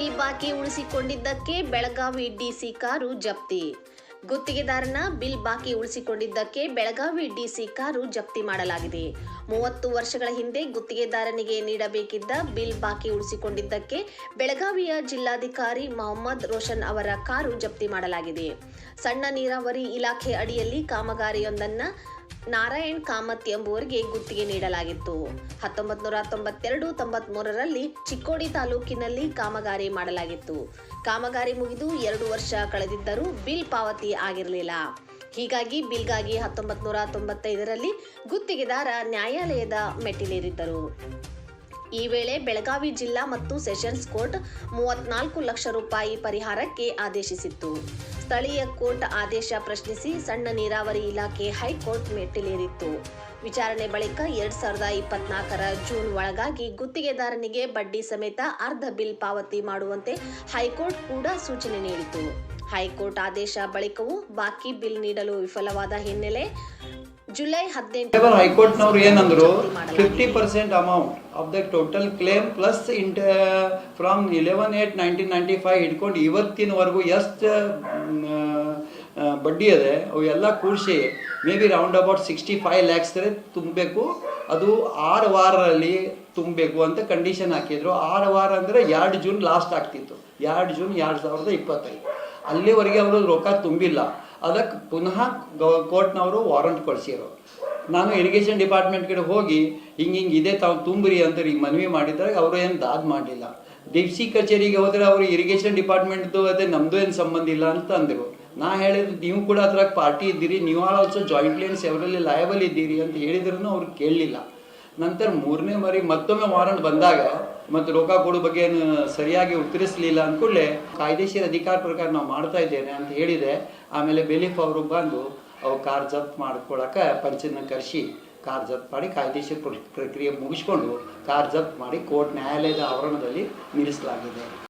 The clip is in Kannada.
ಬಿಲ್ ಬಾಕಿ ಉಳಿಸಿಕೊಂಡಿದ್ದಕ್ಕೆ ಬೆಳಗಾವಿ ಡಿಸಿ ಕಾರು ಜಪ್ತಿ. ಗುತ್ತಿಗೆದಾರನ ಬಿಲ್ ಬಾಕಿ ಉಳಿಸಿಕೊಂಡಿದ್ದಕ್ಕೆ ಬೆಳಗಾವಿ ಡಿಸಿ ಕಾರು ಜಪ್ತಿ ಮಾಡಲಾಗಿದೆ. 30 ವರ್ಷಗಳ ಹಿಂದೆ ಗುತ್ತಿಗೆದಾರನಿಗೆ ನೀಡಬೇಕಿದ್ದ ಬಿಲ್ ಬಾಕಿ ಉಳಿಸಿಕೊಂಡಿದ್ದಕ್ಕೆ ಬೆಳಗಾವಿಯ ಜಿಲ್ಲಾಧಿಕಾರಿ ಮೊಹಮ್ಮದ್ ರೋಷನ್ ಅವರ ಕಾರು ಜಪ್ತಿ ಮಾಡಲಾಗಿದೆ. ಸಣ್ಣ ನೀರಾವರಿ ಇಲಾಖೆ ಅಡಿಯಲ್ಲಿ ಕಾಮಗಾರಿಯೊಂದನ್ನು ನಾರಾಯಣ್ ಕಾಮತ್ ಎಂಬುವರಿಗೆ ಗುತ್ತಿಗೆ ನೀಡಲಾಗಿತ್ತು. 1992-93ರಲ್ಲಿ ಚಿಕ್ಕೋಡಿ ತಾಲೂಕಿನಲ್ಲಿ ಕಾಮಗಾರಿ ಮಾಡಲಾಗಿತ್ತು. ಕಾಮಗಾರಿ ಮುಗಿದು 2 ವರ್ಷ ಕಳೆದಿದ್ದರೂ ಬಿಲ್ ಪಾವತಿ ಆಗಿರಲಿಲ್ಲ. ಹೀಗಾಗಿ ಬಿಲ್ಗಾಗಿ 1995ರಲ್ಲಿ ಗುತ್ತಿಗೆದಾರ ನ್ಯಾಯಾಲಯದ ಮೆಟ್ಟಿಲೇರಿದ್ದರು. ಈ ವೇಳೆ ಬೆಳಗಾವಿ ಜಿಲ್ಲಾ ಮತ್ತು ಸೆಷನ್ಸ್ ಕೋರ್ಟ್ 34 ಲಕ್ಷ ರೂಪಾಯಿ ಪರಿಹಾರಕ್ಕೆ ಆದೇಶಿಸಿತ್ತು. ಸ್ಥಳೀಯ ಕೋರ್ಟ್ ಆದೇಶ ಪ್ರಶ್ನಿಸಿ ಸಣ್ಣ ನೀರಾವರಿ ಇಲಾಖೆ ಹೈಕೋರ್ಟ್ ಮೆಟ್ಟಿಲೇರಿತ್ತು. ವಿಚಾರಣೆ ಬಳಿಕ 2024ರ ಜೂನ್ ಒಳಗಾಗಿ ಗುತ್ತಿಗೆದಾರನಿಗೆ ಬಡ್ಡಿ ಸಮೇತ ಅರ್ಧ ಬಿಲ್ ಪಾವತಿ ಮಾಡುವಂತೆ ಹೈಕೋರ್ಟ್ ಕೂಡ ಸೂಚನೆ ನೀಡಿತು. ಹೈಕೋರ್ಟ್ ಆದೇಶ ಬಳಿಕವೂ ಬಾಕಿ ಬಿಲ್ ನೀಡಲು ವಿಫಲವಾದ ಹಿನ್ನೆಲೆ ಜುಲೈ 18 ಹೈಕೋರ್ಟ್ನವರು ಏನಂದ್ರು 50% amount of the total claim plus from 11/8/1995 ಹಿಡ್ಕೊಂಡು ಇವತ್ತಿನವರೆಗೂ ಎಷ್ಟು ಬಡ್ಡಿ ಅದೇ ಅವು ಎಲ್ಲ ಕೂಡಿಸಿ may be round about 65 lakhs ತುಂಬಬೇಕು. ಅದು 6 ವಾರಲ್ಲಿ ತುಂಬಬೇಕು ಅಂತ ಕಂಡೀಷನ್ ಹಾಕಿದ್ರು. 6 ವಾರ ಅಂದರೆ 2 ಜೂನ್ ಲಾಸ್ಟ್ ಆಗ್ತಿತ್ತು. 2 ಜೂನ್ 2025 ಅಲ್ಲಿವರೆಗೆ ಅವರು ರೊಕ್ಕ ತುಂಬಿಲ್ಲ. ಅದಕ್ಕೆ ಪುನಃ ಕೋರ್ಟ್ನವರು ವಾರಂಟ್ ಕೊಡಿಸಿರು. ನಾನು ಇರಿಗೇಷನ್ ಡಿಪಾರ್ಟ್ಮೆಂಟ್ ಕಡೆ ಹೋಗಿ ಹಿಂಗೆ ಇದೆ ತಾವು ತುಂಬ್ರಿ ಅಂತ ಈಗ ಮನವಿ ಮಾಡಿದಾಗ ಅವರು ಏನು ದಾದ್ ಮಾಡಲಿಲ್ಲ. ಡಿಸಿ ಕಚೇರಿಗೆ ಹೋದರೆ ಅವರು ಇರಿಗೇಷನ್ ಡಿಪಾರ್ಟ್ಮೆಂಟ್ದು ಅದೇ ನಮ್ಮದು ಏನು ಸಂಬಂಧ ಇಲ್ಲ ಅಂತ ಅಂದರು. ನಾ ಹೇಳಿದ್ರು ನೀವು ಕೂಡ ಅದ್ರಾಗ ಪಾರ್ಟಿ ಇದ್ದೀರಿ, ನೀವು ಆಲ್ಸೋ ಜಾಯಿಂಟ್ಲಿ ಆ್ಯಂಡ್ ಸೆವರಲಿ ಲಯಬಲ್ ಇದ್ದೀರಿ ಅಂತ ಹೇಳಿದ್ರು ಅವ್ರು ಕೇಳಲಿಲ್ಲ. ನಂತರ 3ನೇ ಬಾರಿ ಮತ್ತೊಮ್ಮೆ ವಾರಂಟ್ ಬಂದಾಗ ಮತ್ತು ರೊಕ್ಕ ಕೊಡೋ ಬಗ್ಗೆ ಸರಿಯಾಗಿ ಉತ್ತರಿಸಲಿಲ್ಲ ಅಂದ್ಕೂಡಲೇ ಕಾಯ್ದೆಶೀರ ಅಧಿಕಾರ ಪ್ರಕಾರ ನಾವು ಮಾಡ್ತಾ ಇದ್ದೇನೆ ಅಂತ ಹೇಳಿದೆ. ಆಮೇಲೆ ಬೆಲೀಫ್ ಅವರು ಬಂದು ಅವ್ರು ಕಾರ್ ಜಪ್ತ್ ಮಾಡ್ಕೊಳಕ್ಕೆ ಪಂಚನ ಕರೆಸಿ ಕಾರ್ ಜಪ್ತ್ ಮಾಡಿ ಕಾಯ್ದೆಶೀರ ಪ್ರಕ್ರಿಯೆ ಮುಗಿಸ್ಕೊಂಡು ಕಾರ್ ಜಪ್ತ್ ಮಾಡಿ ಕೋರ್ಟ್ ನ್ಯಾಯಾಲಯದ ಆವರಣದಲ್ಲಿ ನಿಲ್ಲಿಸಲಾಗಿದೆ.